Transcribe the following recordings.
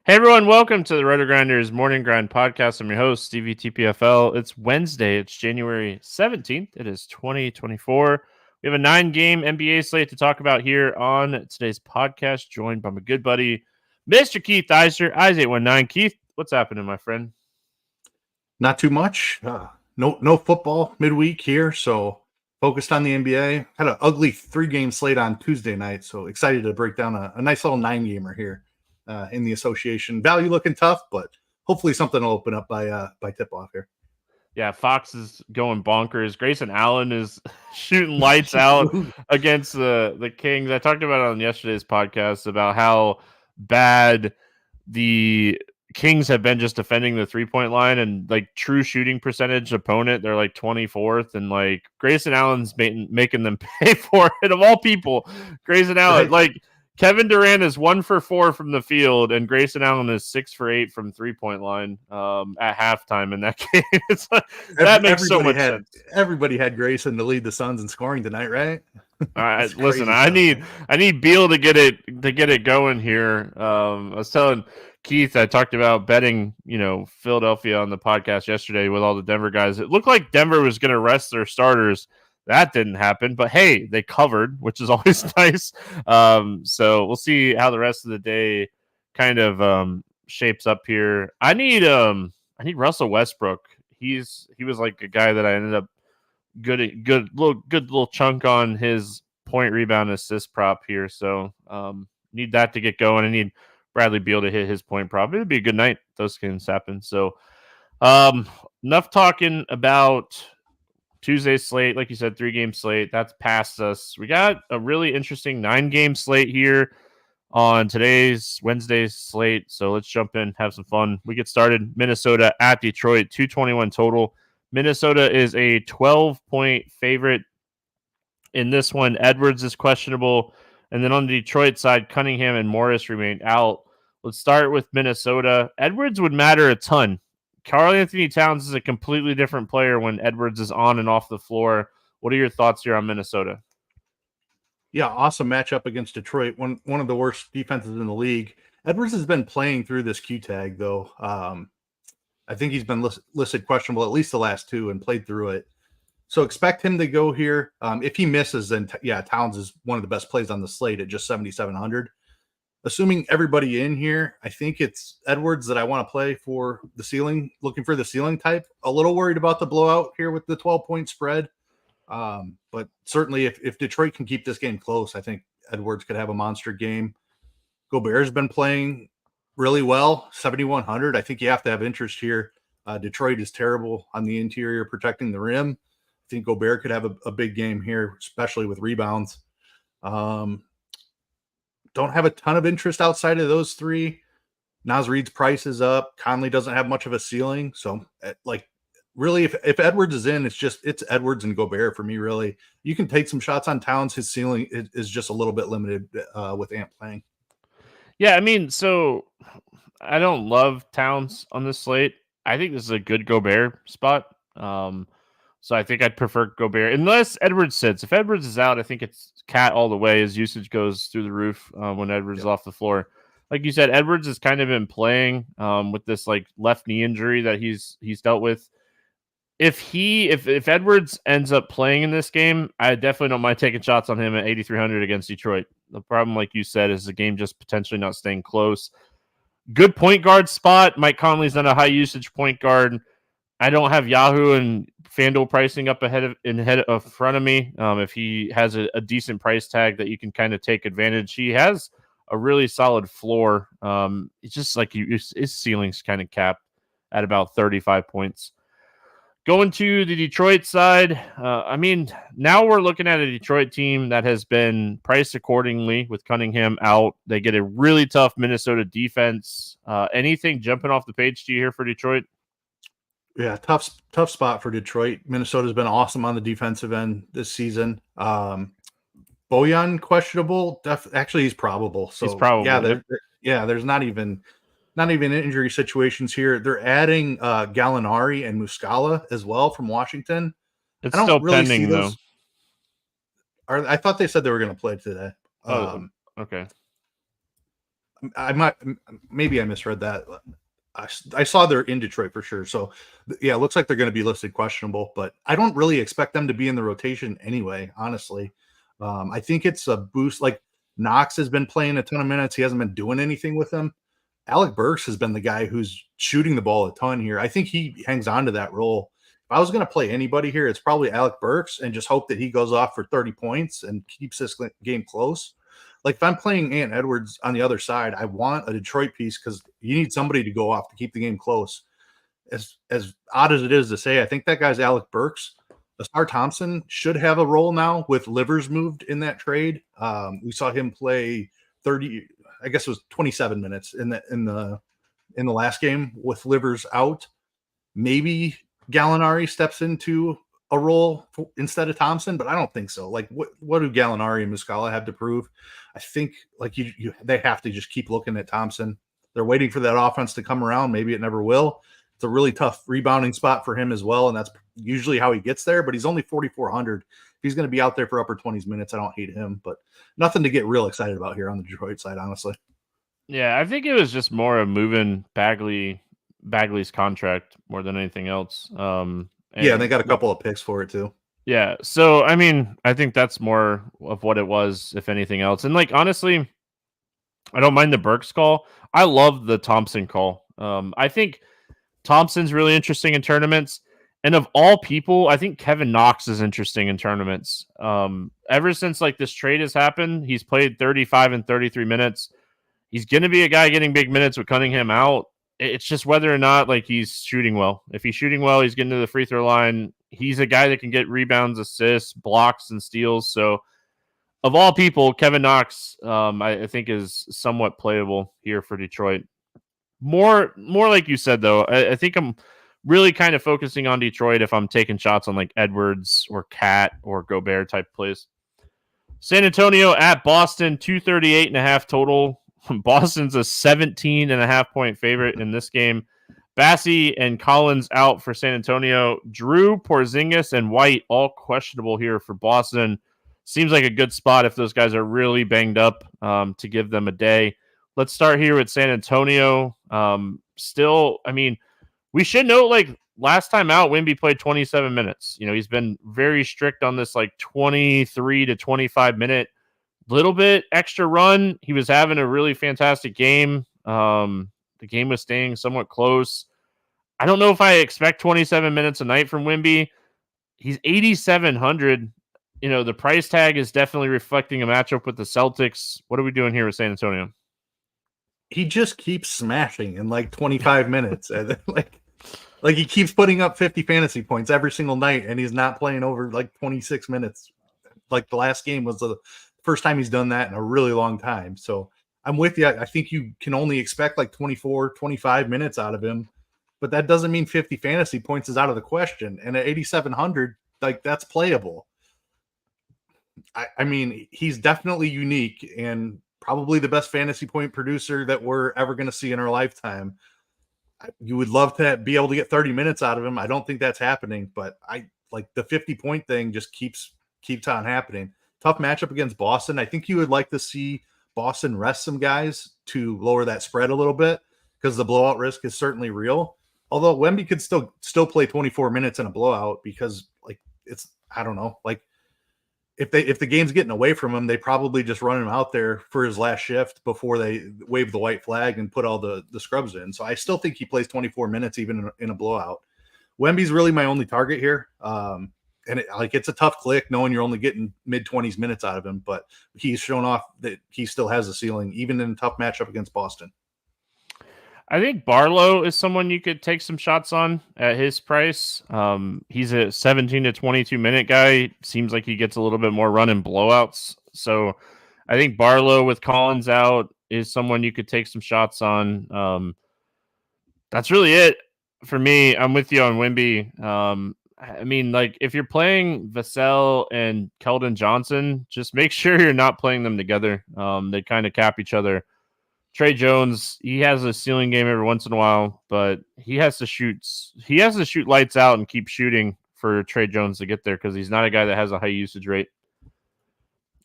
Hey everyone, welcome to the RotoGrinders Morning Grind podcast. I'm your host, Stevietpfl. It's Wednesday, it's January 17th. It is 2024. We have a 9-game NBA slate to talk about here on today's podcast, joined by my good buddy, Mr. Keith Eys819. Keith, what's happening, my friend? Not too much. No football midweek here, so focused on the NBA. Had an ugly 3-game slate on Tuesday night, so excited to break down a nice little 9-gamer here in the association. Value looking tough, but hopefully something will open up by tip-off here. Yeah, Fox is going bonkers. Grayson Allen is shooting lights out against the Kings. I talked about it on yesterday's podcast about how bad the Kings have been just defending the 3-point line, and like true shooting percentage opponent, they're like 24th, and like Grayson Allen's making them pay for it. Of all people, Grayson Allen, Right. like Kevin Durant is 1 for 4 from the field, and Grayson Allen is 6 for 8 from 3-point line at halftime in that game. It's like, that makes so much sense. Everybody had Grayson to lead the Suns in scoring tonight, right? Listen, I need Beal to get it going here. I was telling Keith, I talked about betting, Philadelphia on the podcast yesterday with all the Denver guys. It looked like Denver was going to rest their starters. That didn't happen, but hey, they covered, which is always nice. So we'll see how the rest of the day kind of shapes up here. I need Russell Westbrook. He was like a guy that I ended up good little chunk on his point, rebound, assist prop here. So need that to get going. I need Bradley Beal to hit his point prop. It'd be a good night. Those things happen. So enough talking about Tuesday's slate. Like you said, 3-game slate. That's past us. We got a really interesting 9-game slate here on today's Wednesday's slate. So let's jump in, have some fun. We get started. Minnesota at Detroit, 221 total. Minnesota is a 12-point favorite in this one. Edwards is questionable. And then on the Detroit side, Cunningham and Morris remain out. Let's start with Minnesota. Edwards would matter a ton. Karl-Anthony Towns is a completely different player when Edwards is on and off the floor. What are your thoughts here on Minnesota? Yeah, awesome matchup against Detroit. One of the worst defenses in the league. Edwards has been playing through this Q tag, though. I think he's been listed questionable at least the last 2 and played through it. So expect him to go here. If he misses, then Towns is one of the best plays on the slate at just 7,700. Assuming everybody in here, I think it's Edwards that I want to play for the ceiling, looking for the ceiling type. A little worried about the blowout here with the 12-point spread. But certainly if Detroit can keep this game close, I think Edwards could have a monster game. Gobert's been playing really well, 7,100. I think you have to have interest here. Detroit is terrible on the interior protecting the rim. I think Gobert could have a big game here, especially with rebounds. Don't have a ton of interest outside of those 3. Naz Reid's price is up. Conley doesn't have much of a ceiling. So, really, if Edwards is in, it's Edwards and Gobert for me, really. You can take some shots on Towns. His ceiling is just a little bit limited with Ant playing. Yeah, I mean, so I don't love Towns on this slate. I think this is a good Gobert spot. So I think I'd prefer Gobert unless Edwards sits. If Edwards is out, I think it's Cat all the way. His usage goes through the roof when Edwards is off the floor. Like you said, Edwards has kind of been playing with this like left knee injury that he's dealt with. If Edwards ends up playing in this game, I definitely don't mind taking shots on him at 8,300 against Detroit. The problem, like you said, is the game just potentially not staying close. Good point guard spot. Mike Conley's not a high usage point guard. I don't have Yahoo and FanDuel pricing up ahead of front of me. If he has a decent price tag that you can kind of take advantage, he has a really solid floor. It's just like his ceiling's kind of capped at about 35 points. Going to the Detroit side, now we're looking at a Detroit team that has been priced accordingly with Cunningham out. They get a really tough Minnesota defense. Anything jumping off the page to you here for Detroit? Yeah, tough spot for Detroit. Minnesota's been awesome on the defensive end this season. Bojan questionable. Actually, he's probable. So he's probable. There's not even injury situations here. They're adding Gallinari and Muscala as well from Washington. It's still really pending though. I thought they said they were going to play today. Okay. Maybe I misread that. I saw they're in Detroit for sure. So yeah, it looks like they're going to be listed questionable, but I don't really expect them to be in the rotation anyway, honestly. I think it's a boost. Like Knox has been playing a ton of minutes. He hasn't been doing anything with them. Alec Burks has been the guy who's shooting the ball a ton here. I think he hangs on to that role. If I was going to play anybody here, it's probably Alec Burks and just hope that he goes off for 30 points and keeps this game close. Like if I'm playing Ant Edwards on the other side, I want a Detroit piece because you need somebody to go off to keep the game close. As odd as it is to say, I think that guy's Alec Burks. Asar Thompson should have a role now with Livers moved in that trade. We saw him play 30, I guess it was 27 minutes in the last game with Livers out. Maybe Gallinari steps into a role instead of Thompson, but I don't think so. Like what do Gallinari and Muscala have to prove? I think like they have to just keep looking at Thompson. They're waiting for that offense to come around. Maybe it never will. It's a really tough rebounding spot for him as well, and that's usually how he gets there, but he's only 4,400. If he's going to be out there for upper 20s minutes, I don't hate him, but nothing to get real excited about here on the Detroit side, honestly. Yeah, I think it was just more of moving Bagley's contract more than anything else. Yeah, they got a couple of picks for it too. Yeah, so I mean, I think that's more of what it was, if anything else. And like honestly, I don't mind the Burks call. I love the Thompson call. I think Thompson's really interesting in tournaments. And of all people, I think Kevin Knox is interesting in tournaments. Ever since like this trade has happened, he's played 35 and 33 minutes. He's going to be a guy getting big minutes with Cunningham out. It's just whether or not like he's shooting well. If he's shooting well, he's getting to the free throw line. He's a guy that can get rebounds, assists, blocks, and steals. So of all people, Kevin Knox, I think is somewhat playable here for Detroit. More like you said, though, I think I'm really kind of focusing on Detroit if I'm taking shots on like Edwards or Cat or Gobert type plays. San Antonio at Boston, 238.5 total. Boston's a 17.5 point favorite in this game. Bassey and Collins out for San Antonio. Drew, Porzingis, and White all questionable here for Boston. Seems like a good spot if those guys are really banged up to give them a day. Let's start here with San Antonio. Still, I mean, we should note, like, last time out, Wemby played 27 minutes. You know, he's been very strict on this, like, 23 to 25 minute little bit extra run. He was having a really fantastic game. The game was staying somewhat close. I don't know if I expect 27 minutes a night from Wemby. He's 8,700. You know, the price tag is definitely reflecting a matchup with the Celtics. What are we doing here with San Antonio? He just keeps smashing in like 25 minutes. And like he keeps putting up 50 fantasy points every single night, and he's not playing over like 26 minutes. Like the last game was the first time he's done that in a really long time. So I'm with you. I think you can only expect like 24, 25 minutes out of him, but that doesn't mean 50 fantasy points is out of the question. And at 8,700, like that's playable. I mean, he's definitely unique and probably the best fantasy point producer that we're ever going to see in our lifetime. You would love to be able to get 30 minutes out of him. I don't think that's happening, but I like the 50 point thing just keeps on happening. Tough matchup against Boston. I think you would like to see Boston rest some guys to lower that spread a little bit because the blowout risk is certainly real. Although Wemby could still play 24 minutes in a blowout because like it's, I don't know, like if the game's getting away from him, they probably just run him out there for his last shift before they wave the white flag and put all the scrubs in. So I still think he plays 24 minutes even in a blowout. Wemby's really my only target here. And it's a tough click knowing you're only getting mid-20s minutes out of him, but he's shown off that he still has a ceiling, even in a tough matchup against Boston. I think Barlow is someone you could take some shots on at his price. He's a 17 to 22 minute guy. Seems like he gets a little bit more run and blowouts. So I think Barlow with Collins out is someone you could take some shots on. That's really it for me. I'm with you on Wemby. I mean, like, if you're playing Vassell and Keldon Johnson, just make sure you're not playing them together. They kind of cap each other. Trey Jones, he has a ceiling game every once in a while, but he has to shoot lights out and keep shooting for Trey Jones to get there because he's not a guy that has a high usage rate.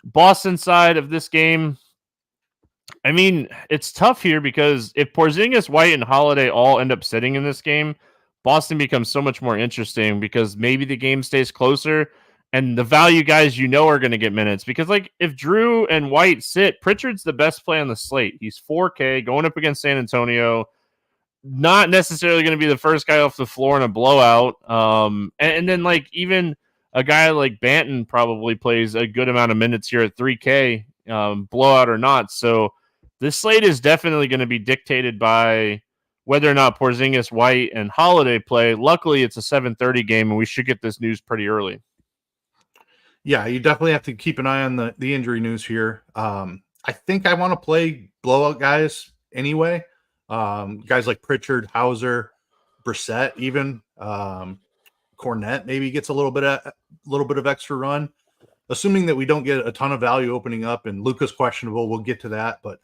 Boston side of this game, I mean, it's tough here because if Porzingis, White, and Holiday all end up sitting in this game, Boston becomes so much more interesting because maybe the game stays closer and the value guys are going to get minutes. Because, like, if Drew and White sit, Pritchard's the best play on the slate. He's 4K going up against San Antonio. Not necessarily going to be the first guy off the floor in a blowout. And then, like, even a guy like Banton probably plays a good amount of minutes here at 3K, blowout or not. So this slate is definitely going to be dictated by whether or not Porzingis, White, and Holiday play. Luckily, it's a 7:30 game, and we should get this news pretty early. Yeah, you definitely have to keep an eye on the injury news here. I think I want to play blowout guys anyway. Guys like Pritchard, Hauser, Brissett, even Cornette maybe gets a little bit of extra run. Assuming that we don't get a ton of value opening up and Luka's questionable, we'll get to that. But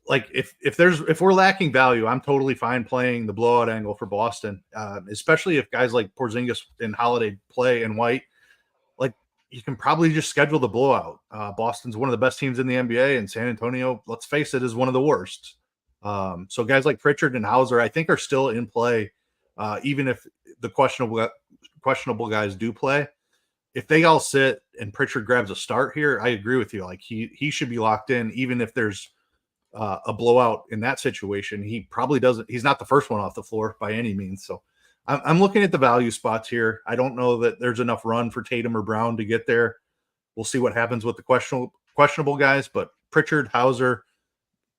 like if we're lacking value, I'm totally fine playing the blowout angle for Boston, especially if guys like Porzingis and Holiday play and White. Like you can probably just schedule the blowout. Boston's one of the best teams in the NBA, and San Antonio, let's face it, is one of the worst. So guys like Pritchard and Hauser, I think, are still in play, even if the questionable guys do play. If they all sit and Pritchard grabs a start here, I agree with you. Like he should be locked in, even if there's a blowout in that situation. He probably doesn't. He's not the first one off the floor by any means. So I'm looking at the value spots here. I don't know that there's enough run for Tatum or Brown to get there. We'll see what happens with the questionable guys, but Pritchard, Hauser,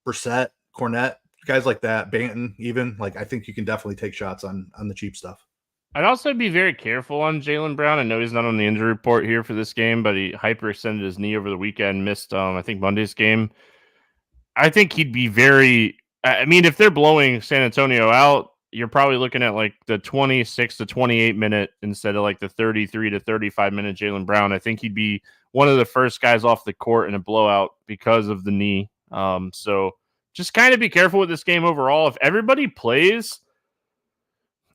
Brissett, Cornette, guys like that, Banton, even, like, I think you can definitely take shots on the cheap stuff. I'd also be very careful on Jaylen Brown. I know he's not on the injury report here for this game, but he hyperextended his knee over the weekend, missed, I think, Monday's game. I think he'd be if they're blowing San Antonio out, you're probably looking at like the 26 to 28 minute instead of like the 33 to 35 minute Jaylen Brown. I think he'd be one of the first guys off the court in a blowout because of the knee. So just kind of be careful with this game overall. If everybody plays,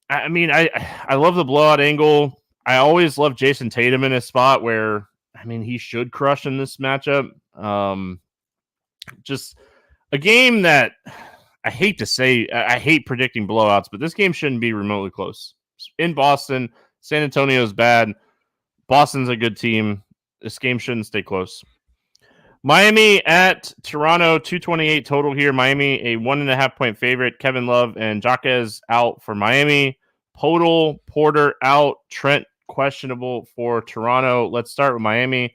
I love the blowout angle. I always love Jason Tatum in a spot where, he should crush in this matchup. Just a game that I hate to say, I hate predicting blowouts, but this game shouldn't be remotely close. In Boston, San Antonio's bad. Boston's a good team. This game shouldn't stay close. Miami at Toronto, 228 total here. Miami, a 1.5 point favorite. Kevin Love and Jaquez out for Miami. Podol, Porter out. Trent questionable for Toronto. Let's start with Miami.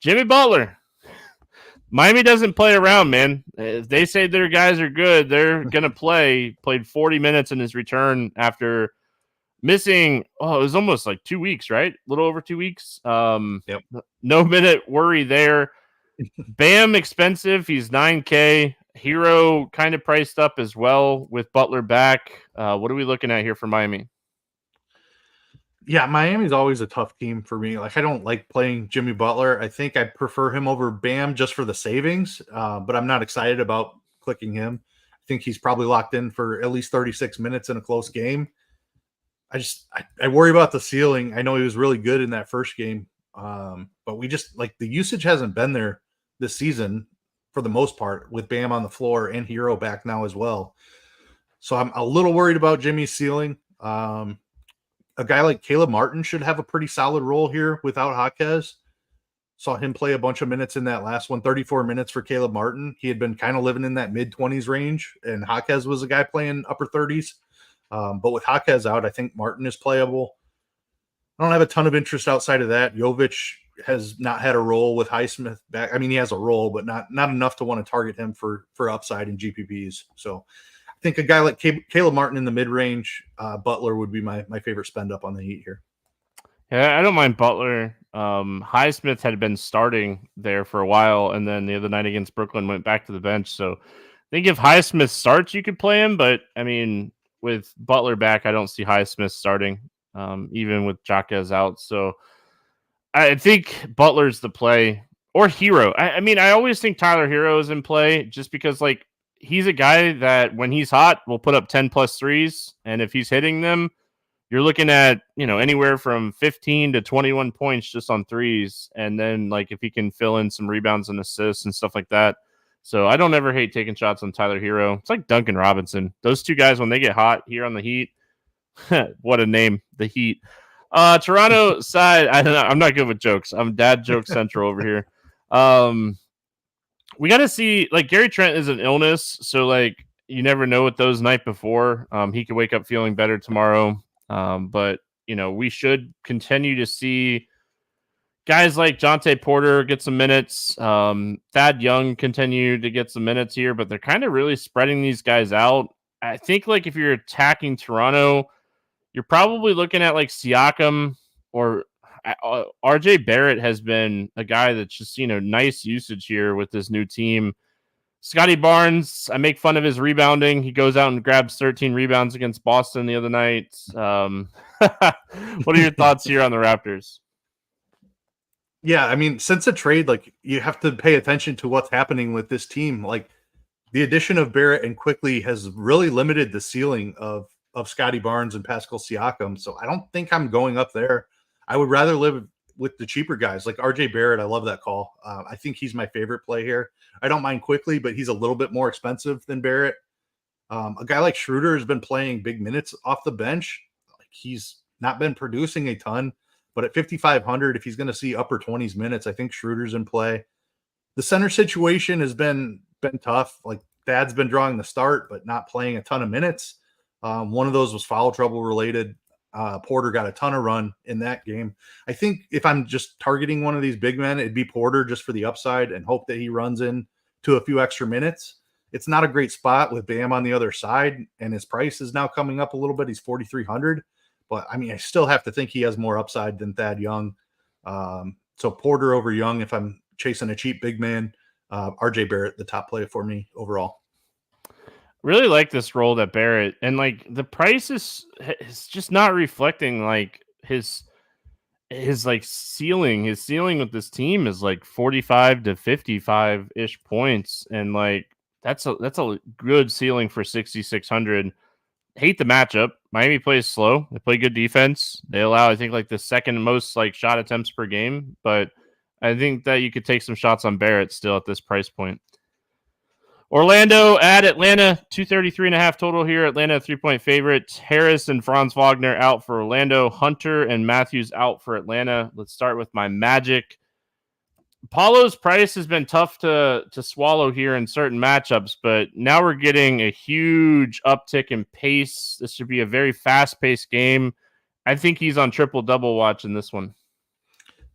Jimmy Butler. Miami doesn't play around, man. If they say their guys are good, they're going to play. Played 40 minutes in his return after missing, it was almost like 2 weeks, right? A little over 2 weeks. Yep. No minute worry there. Bam expensive. He's 9K. Hero kind of priced up as well with Butler back. What are we looking at here for Miami? Yeah, Miami's always a tough team for me. Like, I don't like playing Jimmy Butler. I think I prefer him over Bam just for the savings, but I'm not excited about clicking him. I think he's probably locked in for at least 36 minutes in a close game. I worry about the ceiling. I know he was really good in that first game, but we just, like, the usage hasn't been there this season for the most part with Bam on the floor and Hero back now as well. So I'm a little worried about Jimmy's ceiling. A guy like Caleb Martin should have a pretty solid role here without Jaquez. Saw him play a bunch of minutes in that last one, 34 minutes for Caleb Martin. He had been kind of living in that mid-20s range, and Jaquez was a guy playing upper 30s. But with Jaquez out, I think Martin is playable. I don't have a ton of interest outside of that. Jovic has not had a role with Highsmith back. He has a role, but not enough to want to target him for upside in GPPs. So I think a guy like Caleb Martin in the mid-range, Butler would be my favorite spend up on the Heat here. Yeah, I don't mind Butler. Highsmith had been starting there for a while, and then the other night against Brooklyn went back to the bench. So I think if Highsmith starts, you could play him. But, with Butler back, I don't see Highsmith starting, even with Jaquez out. So I think Butler's the play. Or Hero. I always think Tyler Hero is in play just because, like, he's a guy that when he's hot will put up 10 plus threes. And if he's hitting them, you're looking at, anywhere from 15 to 21 points just on threes. And then, like, if he can fill in some rebounds and assists and stuff like that, So I don't ever hate taking shots on Tyler Hero. It's like Duncan Robinson. Those two guys, when they get hot here on the Heat, what a name, the Heat. Toronto side, I don't know. I'm not good with jokes. I'm dad joke central over here. We got to see, like, Gary Trent is an illness, so like you never know with those night before. He could wake up feeling better tomorrow. But we should continue to see guys like Jonte Porter get some minutes. Thad Young continue to get some minutes here, but they're kind of really spreading these guys out. I think like if you're attacking Toronto, you're probably looking at like Siakam or RJ Barrett has been a guy that's just, nice usage here with this new team. Scotty Barnes, I make fun of his rebounding. He goes out and grabs 13 rebounds against Boston the other night. What are your thoughts here on the Raptors? Yeah, I mean, since the trade, like, you have to pay attention to what's happening with this team. Like, the addition of Barrett and Quickly has really limited the ceiling of Scotty Barnes and Pascal Siakam. So I don't think I'm going up there. I would rather live with the cheaper guys like RJ Barrett. I love that call. I think he's my favorite play here. I don't mind Quickly, but he's a little bit more expensive than Barrett. A guy like Schroeder has been playing big minutes off the bench. Like, he's not been producing a ton. But at 5,500, if he's going to see upper 20s minutes, I think Schroeder's in play. The center situation has been tough. Like, Thad's been drawing the start, but not playing a ton of minutes. One of those was foul trouble related. Porter got a ton of run in that game. I think if I'm just targeting one of these big men, it'd be Porter just for the upside and hope that he runs in to a few extra minutes. It's not a great spot with Bam on the other side, and his price is now coming up a little bit. He's 4,300. But, I mean, I still have to think he has more upside than Thad Young. So Porter over Young if I'm chasing a cheap big man. RJ Barrett, the top play for me overall. Really like this role that Barrett, and like the price is just not reflecting like his like ceiling. His ceiling with this team is like 45 to 55 ish points, and like that's a good ceiling for 6,600. Hate the matchup. Miami plays slow. They play good defense. They allow, I think, like the second most like shot attempts per game. But I think that you could take some shots on Barrett still at this price point. Orlando at Atlanta, 233.5 total here. Atlanta 3-point favorite. Harris and Franz Wagner out for Orlando. Hunter and Matthews out for Atlanta. Let's start with my Magic. Paulo's price has been tough to swallow here in certain matchups, but now we're getting a huge uptick in pace. This should be a very fast-paced game. I think he's on triple-double watch in this one.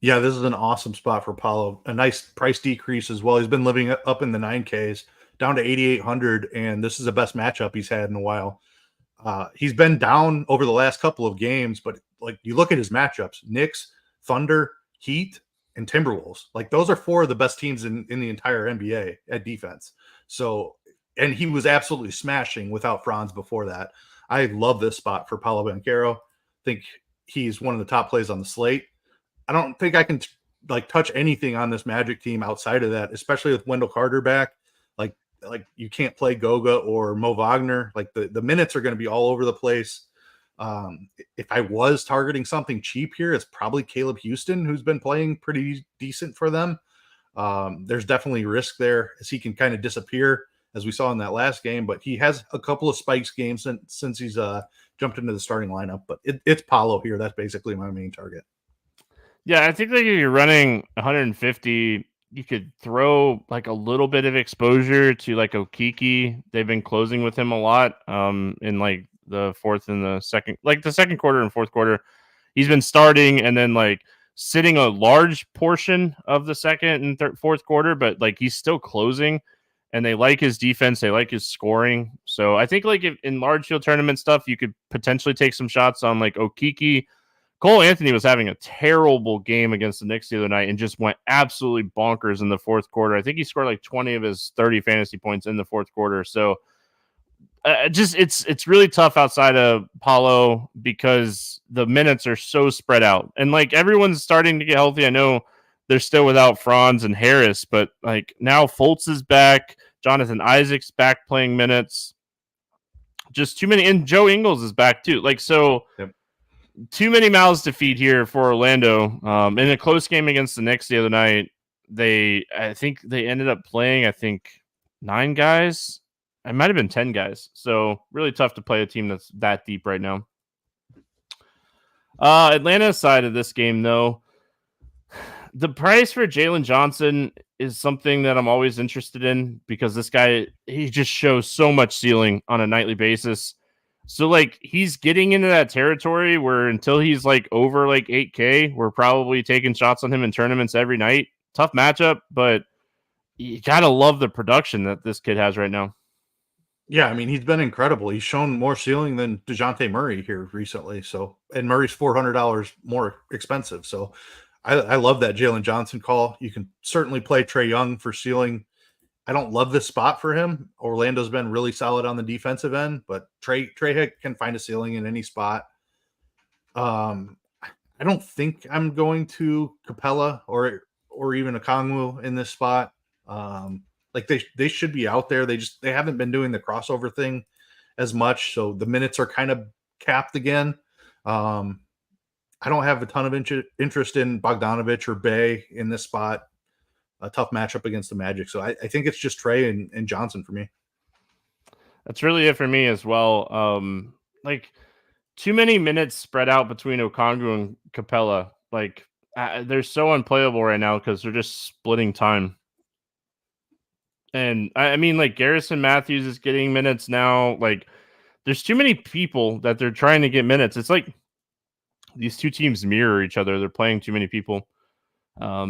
Yeah, this is an awesome spot for Paulo. A nice price decrease as well. He's been living up in the 9Ks, down to 8,800, and this is the best matchup he's had in a while. He's been down over the last couple of games, but like you look at his matchups, Knicks, Thunder, Heat, and Timberwolves. Like, those are four of the best teams in the entire NBA at defense. So, and he was absolutely smashing without Franz before that. I love this spot for Paolo Banchero. I think he's one of the top plays on the slate. I don't think I can touch anything on this Magic team outside of that, especially with Wendell Carter back. Like you can't play Goga or Mo Wagner. Like the minutes are going to be all over the place. If I was targeting something cheap here, it's probably Caleb Houston, who's been playing pretty decent for them. There's definitely risk there as he can kind of disappear, as we saw in that last game, but he has a couple of spikes games since he's jumped into the starting lineup. But it's Paulo here. That's basically my main target. Yeah, I think like if you're running 150, you could throw like a little bit of exposure to like Okiki. They've been closing with him a lot in like the fourth and the second, like the second quarter and fourth quarter. He's been starting and then like sitting a large portion of the second and fourth quarter, but like he's still closing, and they like his defense. They like his scoring. So I think like if in large field tournament stuff, you could potentially take some shots on like Okiki. Cole Anthony was having a terrible game against the Knicks the other night and just went absolutely bonkers in the fourth quarter. I think he scored like 20 of his 30 fantasy points in the fourth quarter. So it's really tough outside of Paulo because the minutes are so spread out. And like everyone's starting to get healthy. I know they're still without Franz and Harris, but like now Fultz is back. Jonathan Isaac's back playing minutes. Just too many. And Joe Ingles is back too. Like, so... Yep. Too many mouths to feed here for Orlando. In a close game against the Knicks the other night, I think they ended up playing, 9 guys. It might have been 10 guys. So really tough to play a team that's that deep right now. Atlanta's side of this game, though, the price for Jalen Johnson is something that I'm always interested in because this guy, he just shows so much ceiling on a nightly basis. So, like, he's getting into that territory where until he's, like, over, like, 8K, we're probably taking shots on him in tournaments every night. Tough matchup, but you got to love the production that this kid has right now. Yeah, I mean, he's been incredible. He's shown more ceiling than DeJounte Murray here recently. So, and Murray's $400 more expensive. So, I love that Jalen Johnson call. You can certainly play Trae Young for ceiling. I don't love this spot for him. Orlando's been really solid on the defensive end, but Trae can find a ceiling in any spot. I don't think I'm going to Capella or even Okongwu in this spot. Like they should be out there. They haven't been doing the crossover thing as much, so the minutes are kind of capped again. I don't have a ton of interest in Bogdanovich or Bay in this spot. A tough matchup against the Magic, so I think it's just Trae and Johnson for me. That's really it for me as well. Like too many minutes spread out between Okongwu and Capella. Like they're so unplayable right now because they're just splitting time. And I mean, like Garrison Matthews is getting minutes now. Like there's too many people that they're trying to get minutes. It's like these two teams mirror each other. They're playing too many people.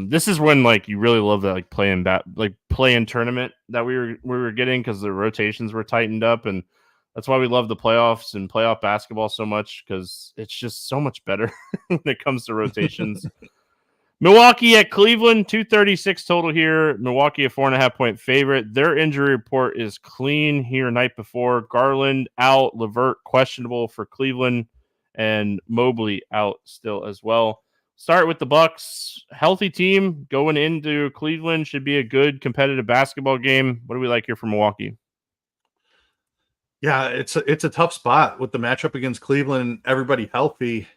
This is when like you really love that like play-in tournament that we were getting because the rotations were tightened up, and that's why we love the playoffs and playoff basketball so much because it's just so much better when it comes to rotations. Milwaukee at Cleveland, 236 total here. Milwaukee a 4.5-point favorite. Their injury report is clean here night before. Garland out, LeVert questionable for Cleveland, and Mobley out still as well. Start with the Bucks. Healthy team going into Cleveland. Should be a good competitive basketball game. What do we like here from Milwaukee? Yeah, it's a tough spot with the matchup against Cleveland. Everybody healthy.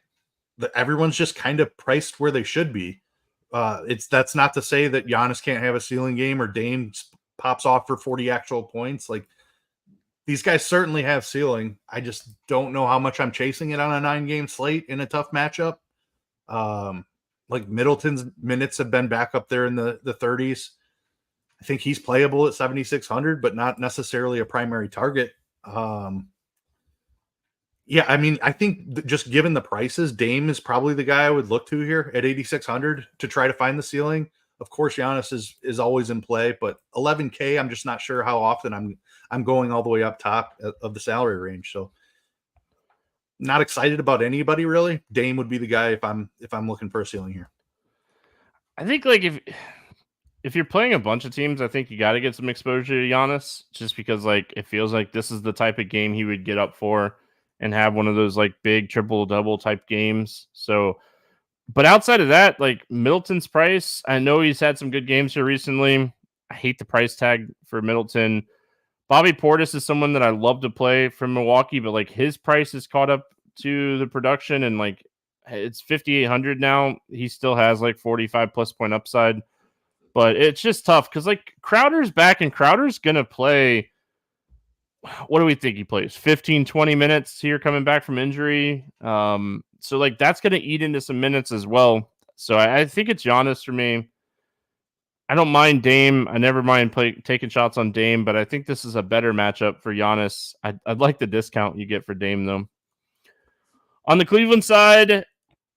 Everyone's just kind of priced where they should be. That's not to say that Giannis can't have a ceiling game or Dame pops off for 40 actual points. Like these guys certainly have ceiling. I just don't know how much I'm chasing it on a 9-game slate in a tough matchup. Like Middleton's minutes have been back up there in the 30s. I think he's playable at 7,600, but not necessarily a primary target. Yeah, I mean, I think just given the prices, Dame is probably the guy I would look to here at 8,600 to try to find the ceiling. Of course, Giannis is always in play, but 11K, I'm just not sure how often I'm going all the way up top of the salary range. So not excited about anybody really. Dame would be the guy if I'm looking for a ceiling here. I think like if you're playing a bunch of teams, I think you got to get some exposure to Giannis just because like it feels like this is the type of game he would get up for and have one of those like big triple-double type games. So, but outside of that, like Middleton's price, I know he's had some good games here recently. I hate the price tag for Middleton. Bobby Portis is someone that I love to play from Milwaukee, but like his price is caught up to the production and like it's 5,800 now. He still has like 45 plus point upside, but it's just tough because like Crowder's back and Crowder's going to play. What do we think he plays? 15, 20 minutes here coming back from injury. So like that's going to eat into some minutes as well. So I think it's Giannis for me. I don't mind Dame. I never mind taking shots on Dame, but I think this is a better matchup for Giannis. I'd like the discount you get for Dame though. On the Cleveland side,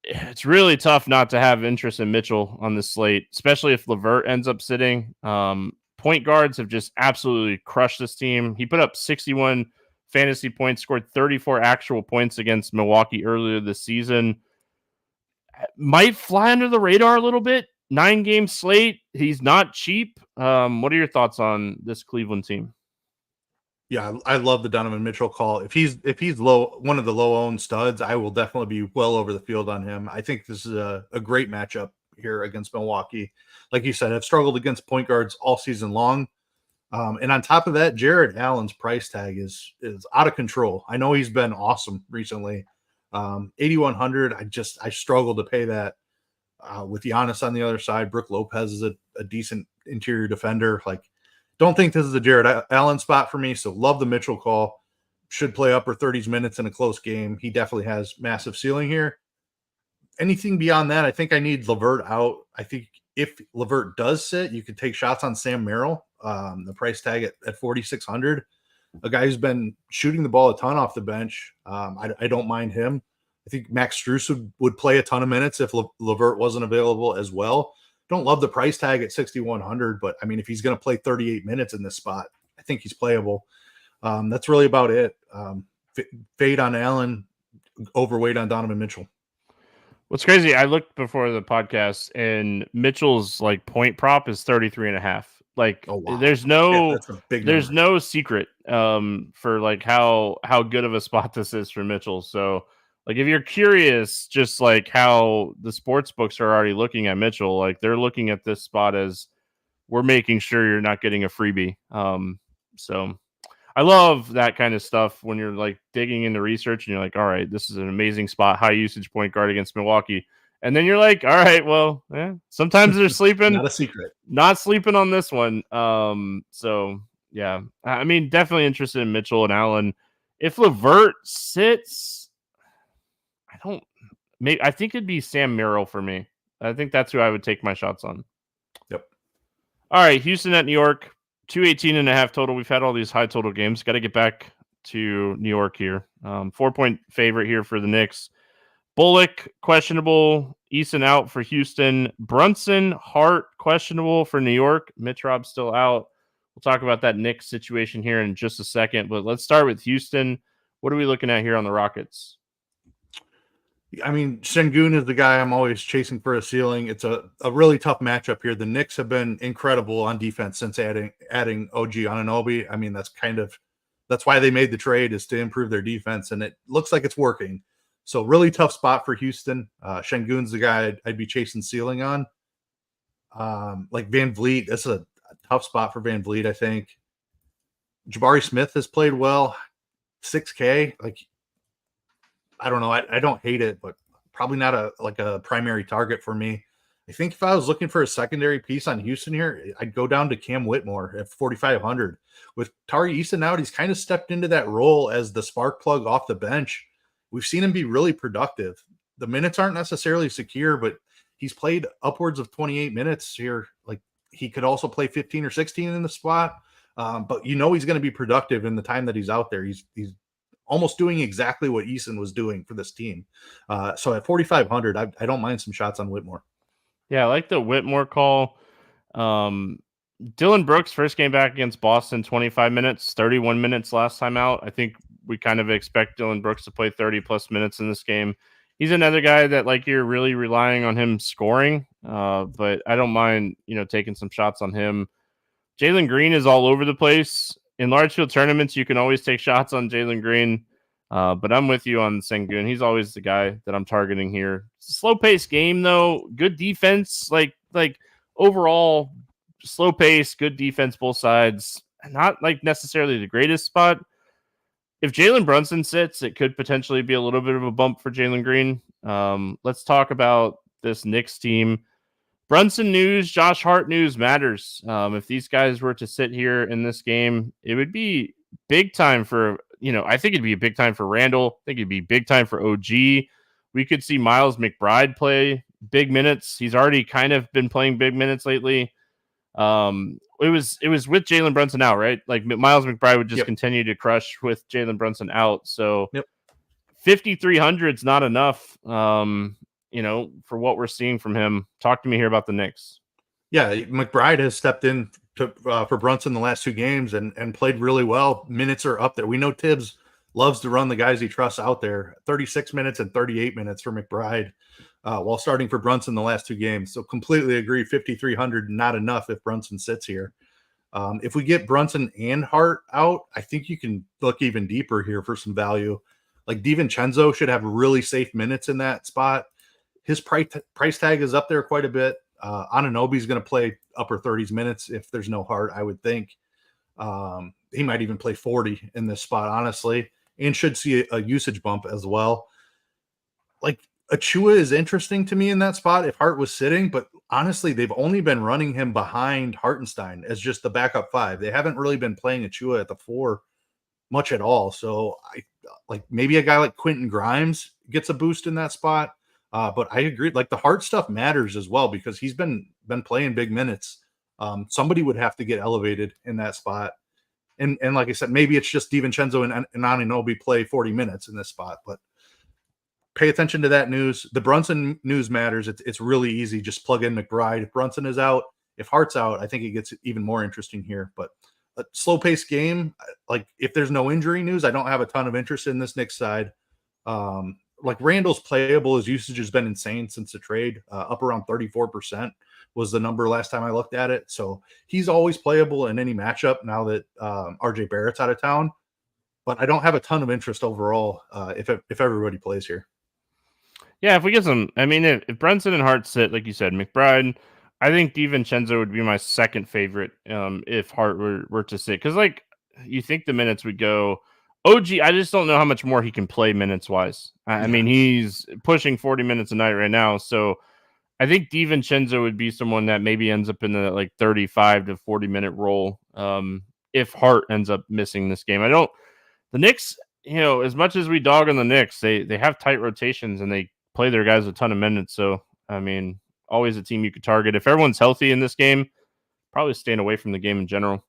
it's really tough not to have interest in Mitchell on this slate, especially if LeVert ends up sitting. Point guards have just absolutely crushed this team. He put up 61 fantasy points, scored 34 actual points against Milwaukee earlier this season. Might fly under the radar a little bit. 9-game slate. He's not cheap. What are your thoughts on this Cleveland team? Yeah, I love the Donovan Mitchell call. If he's low, one of the low-owned studs, I will definitely be well over the field on him. I think this is a great matchup here against Milwaukee. Like you said, I've struggled against point guards all season long. And on top of that, Jared Allen's price tag is out of control. I know he's been awesome recently. 8,100. I struggle to pay that with Giannis on the other side. Brook Lopez is a decent interior defender. Like don't think this is a Jared Allen spot for me. So love the Mitchell call. Should play upper 30s minutes in a close game. He definitely has massive ceiling here. Anything beyond that, I think I need LeVert out. I think if LeVert does sit, you could take shots on Sam Merrill. The price tag at 4,600. A guy who's been shooting the ball a ton off the bench. I don't mind him. I think Max Strus would play a ton of minutes if LeVert wasn't available as well. Don't love the price tag at 6,100, but I mean, if he's going to play 38 minutes in this spot, I think he's playable. That's really about it. Fade on Allen, overweight on Donovan Mitchell. What's crazy, I looked before the podcast, and Mitchell's like point prop is 33.5. Like, Oh, wow. there's no, that's a big there's number. no secret for like how good of a spot this is for Mitchell. So, like, if you're curious, just like how the sports books are already looking at Mitchell, like they're looking at this spot as we're making sure you're not getting a freebie. So I love that kind of stuff when you're like digging into research and you're like, all right, this is an amazing spot, high usage point guard against Milwaukee. And then you're like, all right, well, sometimes they're sleeping. Not a secret. Not sleeping on this one. So yeah, I mean, definitely interested in Mitchell and Allen. If LeVert sits, I think it'd be Sam Merrill for me. I think that's who I would take my shots on. Yep. All right, Houston at New York. 218.5 total. We've had all these high total games. Got to get back to New York here. 4-point favorite here for the Knicks. Bullock, questionable. Eason out for Houston. Brunson, Hart, questionable for New York. Mitch Rob still out. We'll talk about that Knicks situation here in just a second. But let's start with Houston. What are we looking at here on the Rockets? I mean, Şengün is the guy I'm always chasing for a ceiling. It's a really tough matchup here. The Knicks have been incredible on defense since adding OG Anunoby. I mean, that's why they made the trade, is to improve their defense, and it looks like it's working. So really tough spot for Houston. Şengün's the guy I'd be chasing ceiling on. Like Van Vliet, that's a tough spot for Van Vliet, I think. Jabari Smith has played well. 6K, like, I don't know. I don't hate it, but probably not a primary target for me. I think if I was looking for a secondary piece on Houston here, I'd go down to Cam Whitmore at 4,500. With Tari Eason out, he's kind of stepped into that role as the spark plug off the bench. We've seen him be really productive. The minutes aren't necessarily secure, but he's played upwards of 28 minutes here. Like, he could also play 15 or 16 in the spot. But he's going to be productive in the time that he's out there. He's almost doing exactly what Eason was doing for this team. So at 4,500, I don't mind some shots on Whitmore. Yeah, I like the Whitmore call. Dylan Brooks first came back against Boston, 25 minutes, 31 minutes last time out. I think we kind of expect Dylan Brooks to play 30 plus minutes in this game. He's another guy that, like, you're really relying on him scoring, but I don't mind, taking some shots on him. Jalen Green is all over the place. In large field tournaments, you can always take shots on Jalen Green, but I'm with you on Şengün. He's always the guy that I'm targeting here. Slow-paced game, though. Good defense. Like overall, slow pace, good defense, both sides. Not like necessarily the greatest spot. If Jalen Brunson sits, it could potentially be a little bit of a bump for Jalen Green. Let's talk about this Knicks team. Brunson news, Josh Hart news matters. If these guys were to sit here in this game, it would be big time for, I think it'd be a big time for Randall. I think it'd be big time for OG. We could see Miles McBride play big minutes. He's already kind of been playing big minutes lately. It was with Jalen Brunson out, right? Like, Miles McBride would just continue to crush with Jalen Brunson out. So 5,300 is not enough. For what we're seeing from him. Talk to me here about the Knicks. Yeah, McBride has stepped in for Brunson the last two games and played really well. Minutes are up there. We know Tibbs loves to run the guys he trusts out there. 36 minutes and 38 minutes for McBride while starting for Brunson the last two games. So completely agree, 5,300 not enough if Brunson sits here. If we get Brunson and Hart out, I think you can look even deeper here for some value. Like, DiVincenzo should have really safe minutes in that spot. His price tag is up there quite a bit. Anunoby's going to play upper 30s minutes if there's no Hart, I would think. He might even play 40 in this spot, honestly, and should see a usage bump as well. Like, Achua is interesting to me in that spot if Hart was sitting, but honestly, they've only been running him behind Hartenstein as just the backup 5. They haven't really been playing Achua at the 4 much at all. So I like maybe a guy like Quentin Grimes gets a boost in that spot. But I agree, like the Hart stuff matters as well because he's been playing big minutes. Somebody would have to get elevated in that spot. And like I said, maybe it's just DiVincenzo and Anunoby play 40 minutes in this spot, but pay attention to that news. The Brunson news matters. It's really easy. Just plug in McBride. If Brunson is out, if Hart's out, I think it gets even more interesting here. But a slow-paced game, like if there's no injury news, I don't have a ton of interest in this Knicks side. Like Randall's playable. His usage has been insane since the trade, up around 34% was the number last time I looked at it. So he's always playable in any matchup now that RJ Barrett's out of town. But I don't have a ton of interest overall if everybody plays here. Yeah, if we get some, I mean, if Brunson and Hart sit, like you said, McBride, I think DiVincenzo would be my second favorite if Hart were to sit. Because, like, you think the minutes would go, OG, I just don't know how much more he can play minutes-wise. I mean, he's pushing 40 minutes a night right now. So I think DiVincenzo would be someone that maybe ends up in the, like, 35 to 40-minute role if Hart ends up missing this game. The Knicks, as much as we dog on the Knicks, they have tight rotations and they play their guys a ton of minutes. So, I mean, always a team you could target. If everyone's healthy in this game, probably staying away from the game in general.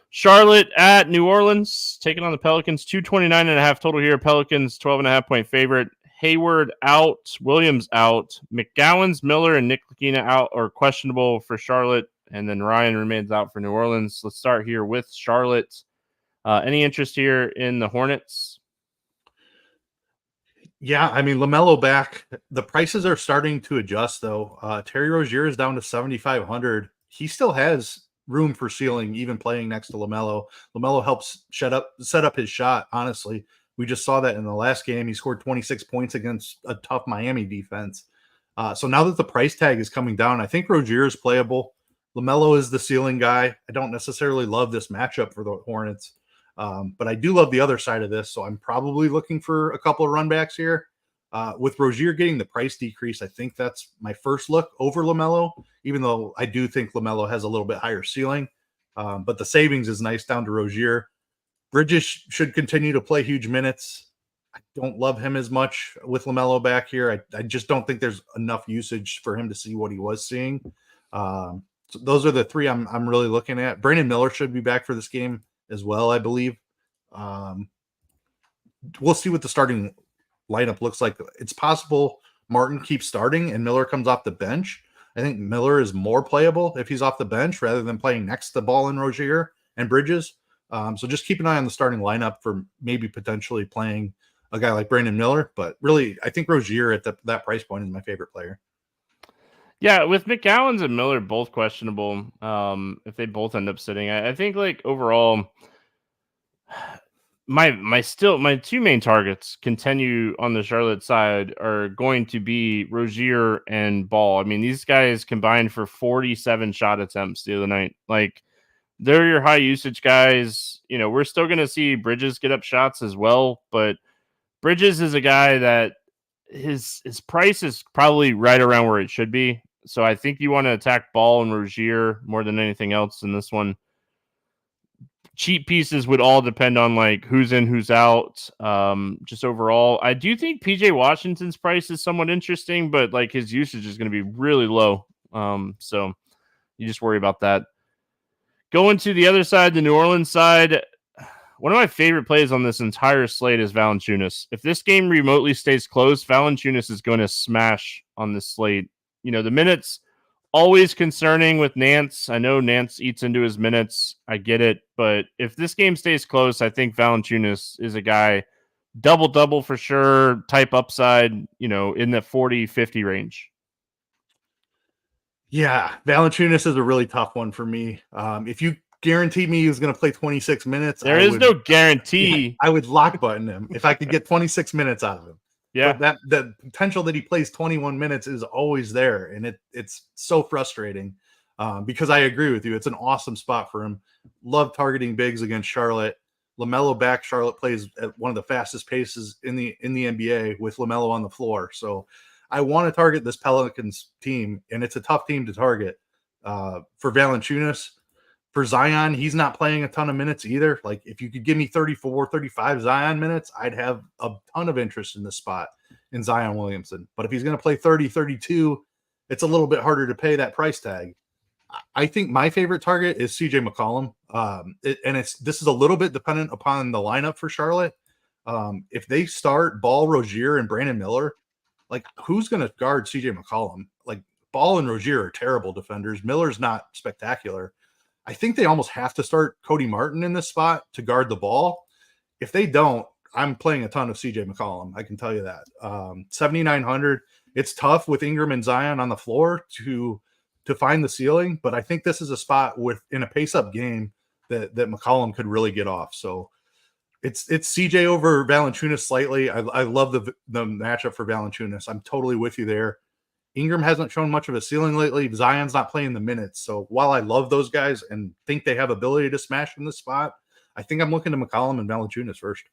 Charlotte at New Orleans, taking on the Pelicans, 229.5 total here. Pelicans, 12.5 point favorite. Hayward out, Williams out, McGowan's, Miller, and Nick Lakina out or questionable for Charlotte. And then Ryan remains out for New Orleans. Let's start here with Charlotte. Any interest here in the Hornets? Yeah, I mean, LaMelo back. The prices are starting to adjust, though. Terry Rozier is down to 7,500. He still has room for ceiling, even playing next to LaMelo. LaMelo helps set up his shot, honestly. We just saw that in the last game. He scored 26 points against a tough Miami defense. So now that the price tag is coming down, I think Rozier is playable. LaMelo is the ceiling guy. I don't necessarily love this matchup for the Hornets. But I do love the other side of this, so I'm probably looking for a couple of runbacks here. With Rozier getting the price decrease, I think that's my first look over LaMelo, even though I do think LaMelo has a little bit higher ceiling. But the savings is nice down to Rozier. Bridges should continue to play huge minutes. I don't love him as much with LaMelo back here. I just don't think there's enough usage for him to see what he was seeing. So those are the three I'm really looking at. Brandon Miller should be back for this game as well, I believe. We'll see what the starting lineup looks like. It's possible Martin keeps starting and Miller comes off the bench. I think Miller is more playable if he's off the bench rather than playing next to Ball and Rozier and Bridges. So just keep an eye on the starting lineup for maybe potentially playing a guy like Brandon Miller. But really, I think Rozier at that price point is my favorite player. Yeah, with McGowan's and Miller both questionable, if they both end up sitting, I think like overall, my two main targets continue on the Charlotte side are going to be Rozier and Ball. I mean, these guys combined for 47 shot attempts the other night. Like, they're your high usage guys. We're still going to see Bridges get up shots as well, but Bridges is a guy that his price is probably right around where it should be. So I think you want to attack Ball and Rozier more than anything else in this one. Cheap pieces would all depend on like who's in, who's out. Just overall, I do think PJ Washington's price is somewhat interesting, but like his usage is going to be really low. So you just worry about that. Going to the other side, the New Orleans side, one of my favorite plays on this entire slate is Valanciunas. If this game remotely stays close, Valanciunas is going to smash on this slate. The minutes, always concerning with Nance. I know Nance eats into his minutes. I get it. But if this game stays close, I think Valanciunas is a guy, double-double for sure, type upside, in the 40-50 range. Yeah, Valanciunas is a really tough one for me. If you guaranteed me he was going to play 26 minutes, there is no guarantee. I would lock button him if I could get 26 minutes out of him. Yeah, but the potential that he plays 21 minutes is always there, and it's so frustrating because I agree with you. It's an awesome spot for him. Love targeting bigs against Charlotte. LaMelo back. Charlotte plays at one of the fastest paces in the NBA with LaMelo on the floor. So I want to target this Pelicans team, and it's a tough team to target. For Valanciunas, for Zion, he's not playing a ton of minutes either. Like if you could give me 34, 35 Zion minutes, I'd have a ton of interest in this spot in Zion Williamson. But if he's going to play 30, 32, it's a little bit harder to pay that price tag. I think my favorite target is CJ McCollum. This is a little bit dependent upon the lineup for Charlotte. If they start Ball, Rozier, and Brandon Miller, like who's going to guard CJ McCollum? Like Ball and Rozier are terrible defenders. Miller's not spectacular. I think they almost have to start Cody Martin in this spot to guard the ball. If they don't, I'm playing a ton of CJ McCollum. I can tell you that. 7,900. It's tough with Ingram and Zion on the floor to find the ceiling, but I think this is a spot in a pace-up game that McCollum could really get off. So it's CJ over Valanciunas slightly. I love the matchup for Valanciunas. I'm totally with you there. Ingram hasn't shown much of a ceiling lately. Zion's not playing the minutes. So while I love those guys and think they have ability to smash in this spot, I think I'm looking to McCollum and Valanciunas first.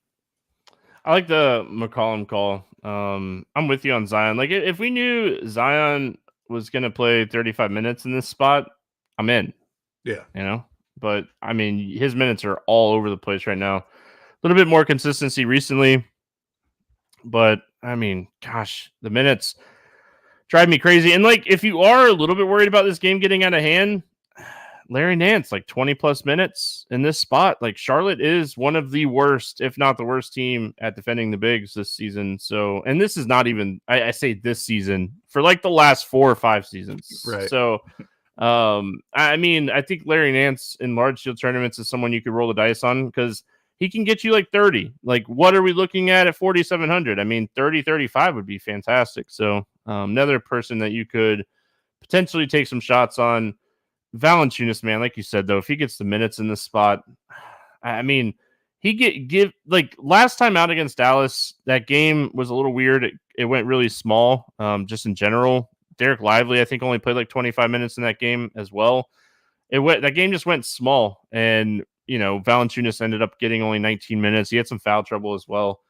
I like the McCollum call. I'm with you on Zion. Like if we knew Zion was going to play 35 minutes in this spot, I'm in. Yeah. You know, but I mean, his minutes are all over the place right now. A little bit more consistency recently, but I mean, gosh, the minutes drive me crazy. And like, if you are a little bit worried about this game getting out of hand, Larry Nance, like 20 plus minutes in this spot. Like Charlotte is one of the worst, if not the worst team at defending the bigs this season. So, and this is not even, I say this season for like the last 4 or 5 seasons. Right. So, I mean, I think Larry Nance in large field tournaments is someone you could roll the dice on because he can get you like 30. Like, what are we looking at 4,700? I mean, 30, 35 would be fantastic. So, another person that you could potentially take some shots on. Valanciunas, man, like you said, though, if he gets the minutes in this spot, I mean, he give like last time out against Dallas, that game was a little weird. It went really small, just in general. Derek Lively, I think, only played like 25 minutes in that game as well. That game just went small, and you know, Valanciunas ended up getting only 19 minutes. He had some foul trouble as well,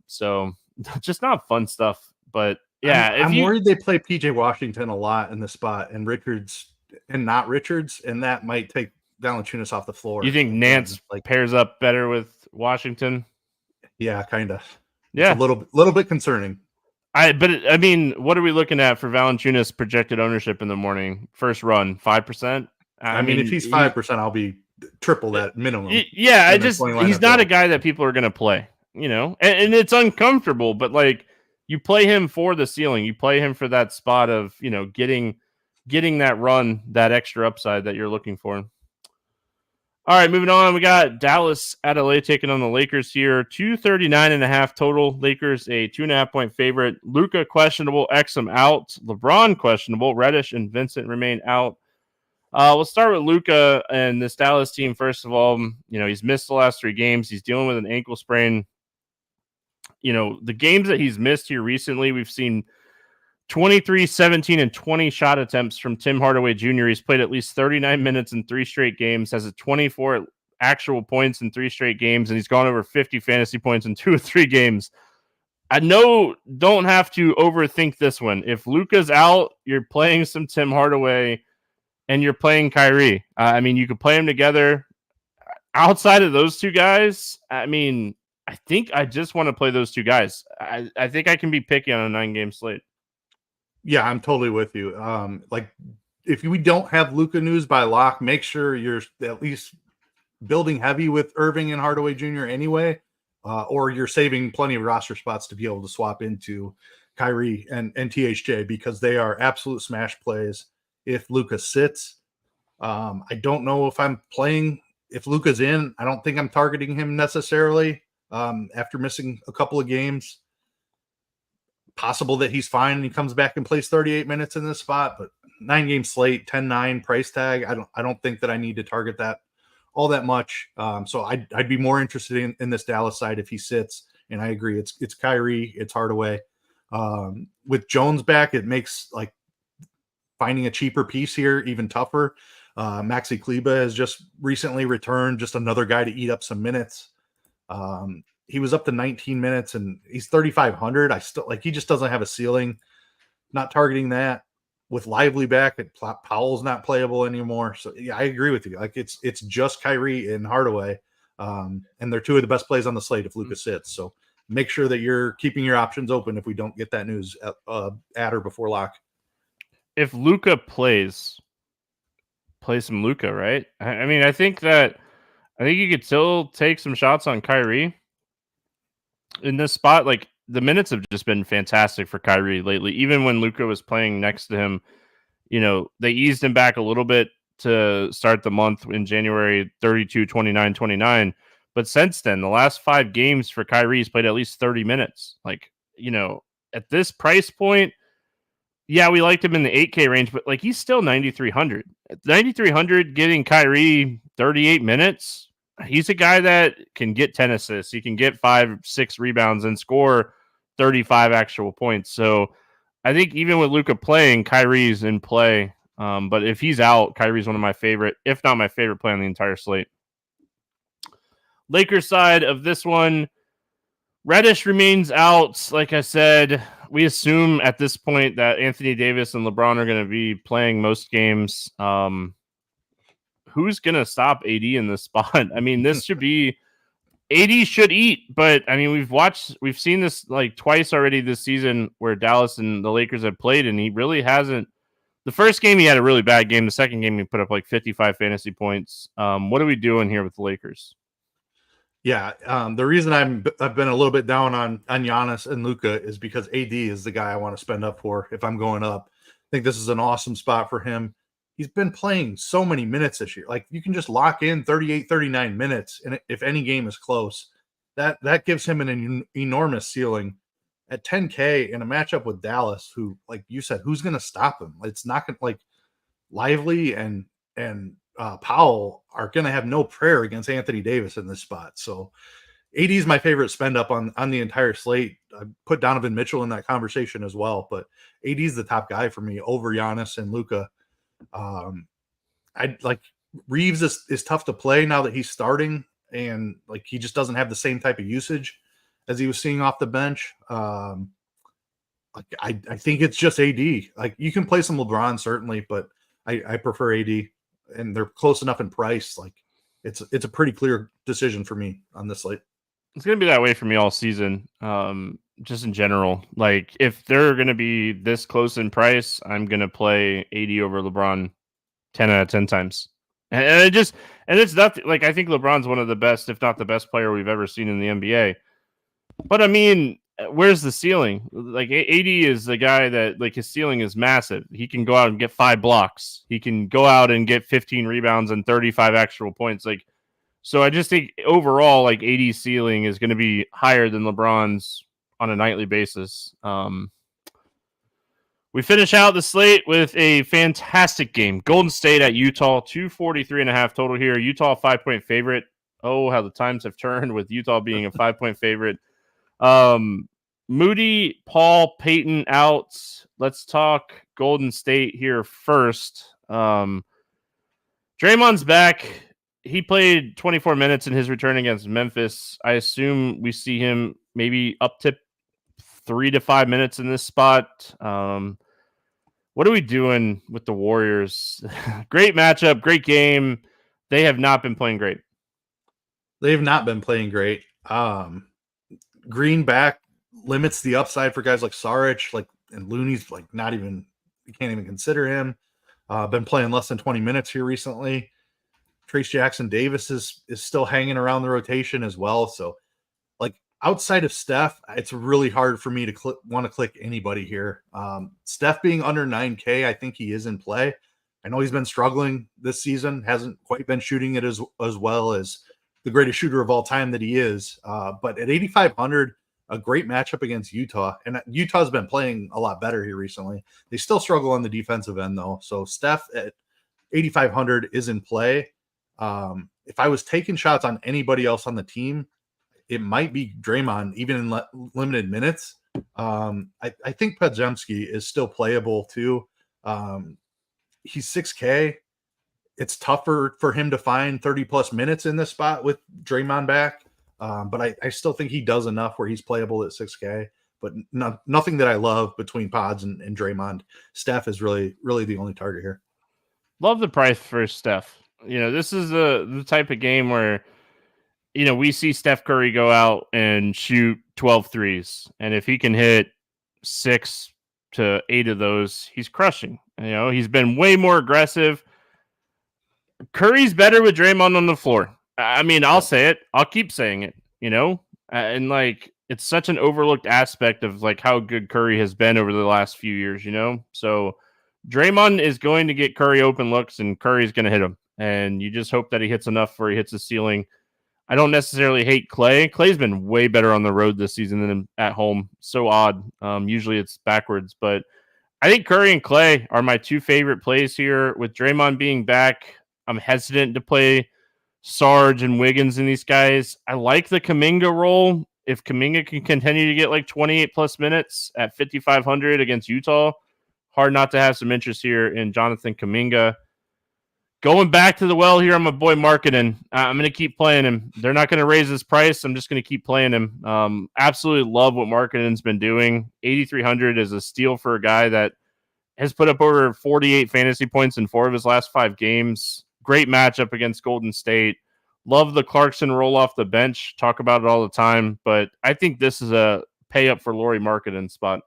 so just not fun stuff. But yeah, I'm worried they play PJ Washington a lot in the spot, and Richards. And not Richards, and that might take Valanciunas off the floor. You think Nance pairs up better with Washington? Yeah, kind of. Yeah, it's a little bit concerning. I mean, what are we looking at for Valanciunas projected ownership in the morning? First run, 5%. I mean, if he's 5%, I'll be triple that minimum. Yeah, he's not a guy that people are going to play. You know, and it's uncomfortable, but like you play him for the ceiling. You play him for that spot of getting that run, that extra upside that you're looking for. All right, moving on. We got Dallas at LA taking on the Lakers here. 239.5 total. Lakers a 2.5-point favorite. Luka questionable. Exum out. LeBron questionable. Reddish and Vincent remain out. We'll start with Luka and this Dallas team. First of all, he's missed the last 3 games. He's dealing with an ankle sprain. The games that he's missed here recently, we've seen 23, 17, and 20 shot attempts from Tim Hardaway Jr. He's played at least 39 minutes in 3 straight games, has a 24 actual points in 3 straight games, and he's gone over 50 fantasy points in 2 or 3 games. I know, don't have to overthink this one. If Luka's out, you're playing some Tim Hardaway, and you're playing Kyrie. I mean, you could play them together. Outside of those 2 guys, I mean, I think I just want to play those 2 guys. I think I can be picky on a 9-game slate. Yeah, I'm totally with you. Like if we don't have Luka news by lock, make sure you're at least building heavy with Irving and Hardaway Jr. anyway, or you're saving plenty of roster spots to be able to swap into Kyrie and THJ because they are absolute smash plays. If Luka sits, I don't know if I'm playing. If Luka's in, I don't think I'm targeting him necessarily after missing a couple of games. Possible that he's fine and he comes back and plays 38 minutes in this spot, but 9-game slate, 10-9 price tag. I don't think that I need to target that all that much. So I'd be more interested in this Dallas side if he sits. And I agree, it's Kyrie, it's Hardaway. With Jones back, it makes like finding a cheaper piece here even tougher. Maxi Kleba has just recently returned, just another guy to eat up some minutes. he was up to 19 minutes and he's 3,500. I still he just doesn't have a ceiling. Not targeting that with Lively back. Powell's not playable anymore. So yeah, I agree with you. It's just Kyrie and Hardaway. And they're two of the best plays on the slate if Luka sits. So make sure that you're keeping your options open if we don't get that news at or before lock. If Luka plays, play some Luka, right? I mean, I think you could still take some shots on Kyrie in this spot. Like, the minutes have just been fantastic for Kyrie lately. Even when Luka was playing next to him, they eased him back a little bit to start the month in January, 32, 29, 29. But since then, the last 5 games for Kyrie, he's played at least 30 minutes. At this price point, yeah, we liked him in the 8K range, but he's still 9,300. At 9,300, getting Kyrie 38 minutes, he's a guy that can get 10 assists. He can get 5-6 rebounds and score 35 actual points. So I think even with Luka playing, Kyrie's in play. But if he's out, Kyrie's one of my favorite, if not my favorite play on the entire slate. Lakers side of this one, Reddish remains out. Like I said, we assume at this point that Anthony Davis and LeBron are going to be playing most games. Who's going to stop AD in this spot? I mean, this should be AD should eat, but I mean, we've seen this twice already this season where Dallas and the Lakers have played, and he really hasn't. The first game he had a really bad game. The second game he put up 55 fantasy points. What are we doing here with the Lakers? Yeah, the reason I've been a little bit down on Giannis and Luka is because AD is the guy I want to spend up for if I'm going up. I think this is an awesome spot for him. He's been playing so many minutes this year. You can just lock in 38, 39 minutes, and if any game is close, that gives him an enormous ceiling. At 10K in a matchup with Dallas, who, like you said, who's going to stop him? It's not going to Lively and Powell are going to have no prayer against Anthony Davis in this spot. So AD is my favorite spend up on the entire slate. I put Donovan Mitchell in that conversation as well, but AD is the top guy for me over Giannis and Luka. Reeves is tough to play now that he's starting, and he just doesn't have the same type of usage as he was seeing off the bench. I think it's just AD. You can play some LeBron certainly, but I prefer AD, and they're close enough in price. It's a pretty clear decision for me on this slate. It's going to be that way for me all season. Just in general, if they're going to be this close in price, I'm going to play AD over LeBron 10 out of 10 times. And it's nothing. I think LeBron's one of the best, if not the best player we've ever seen in the NBA. But I mean, where's the ceiling? AD is the guy that his ceiling is massive. He can go out and get 5 blocks. He can go out and get 15 rebounds and 35 actual points. So I just think overall, AD's ceiling is going to be higher than LeBron's on a nightly basis. We finish out the slate with a fantastic game. Golden State at Utah, 243.5 total here. Utah 5-point favorite. Oh, how the times have turned with Utah being a 5-point favorite. Moody, Paul, Peyton out. Let's talk Golden State here first. Draymond's back. He played 24 minutes in his return against Memphis. I assume we see him maybe up to 3 to 5 minutes in this spot. What are we doing with the Warriors? Great matchup, great game. They have not been playing great. They've not been playing great. Green back limits the upside for guys like Saric, and Looney's not even, you can't even consider him. Been playing less than 20 minutes here recently. Trace Jackson Davis is still hanging around the rotation as well. So outside of Steph, it's really hard for me to want to click anybody here. Steph being under 9K, I think he is in play. I know he's been struggling this season, hasn't quite been shooting it as well as the greatest shooter of all time that he is. But at 8,500, a great matchup against Utah. And Utah's been playing a lot better here recently. They still struggle on the defensive end, though. So Steph at 8,500 is in play. If I was taking shots on anybody else on the team, it might be Draymond, even in limited minutes. I think Podziemski is still playable too. He's 6K. It's tougher for him to find 30 plus minutes in this spot with Draymond back. But I still think he does enough where he's playable at 6K. But nothing that I love between Pods and Draymond. Steph is really, really the only target here. Love the price for Steph. This is the type of game where, we see Steph Curry go out and shoot 12 threes. And if he can hit 6 to 8 of those, he's crushing. He's been way more aggressive. Curry's better with Draymond on the floor. I mean, I'll say it. I'll keep saying it, and like, it's such an overlooked aspect of like how good Curry has been over the last few years, So Draymond is going to get Curry open looks and Curry's going to hit him. And you just hope that he hits enough where he hits the ceiling. I don't necessarily hate Clay. Clay's been way better on the road this season than at home. So odd. Usually it's backwards, but I think Curry and Clay are my two favorite plays here. With Draymond being back, I'm hesitant to play Sarge and Wiggins and these guys. I like the Kuminga role. If Kuminga can continue to get like 28 plus minutes at 5,500 against Utah, hard not to have some interest here in Jonathan Kuminga. Going back to the well here on my boy Markkanen. I'm going to keep playing him. They're not going to raise his price. I'm just going to keep playing him. Absolutely love what Markkanen's been doing. 8,300 is a steal for a guy that has put up over 48 fantasy points in 4 of his last 5 games. Great matchup against Golden State. Love the Clarkson roll off the bench. Talk about it all the time. But I think this is a pay up for Lauri Markkanen spot.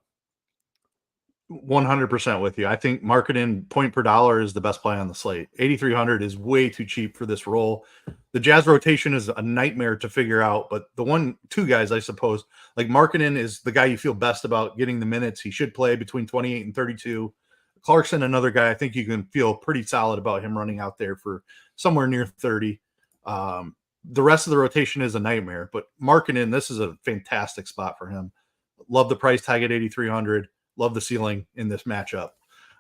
100% with you. I think Markkanen point per dollar is the best play on the slate. 8,300 is way too cheap for this role. The Jazz rotation is a nightmare to figure out, but the 2 guys, I suppose, like Markkanen is the guy you feel best about getting the minutes. He should play between 28 and 32. Clarkson, another guy, I think you can feel pretty solid about him running out there for somewhere near 30. The rest of the rotation is a nightmare, but Markkanen, this is a fantastic spot for him. Love the price tag at 8,300. Love the ceiling in this matchup.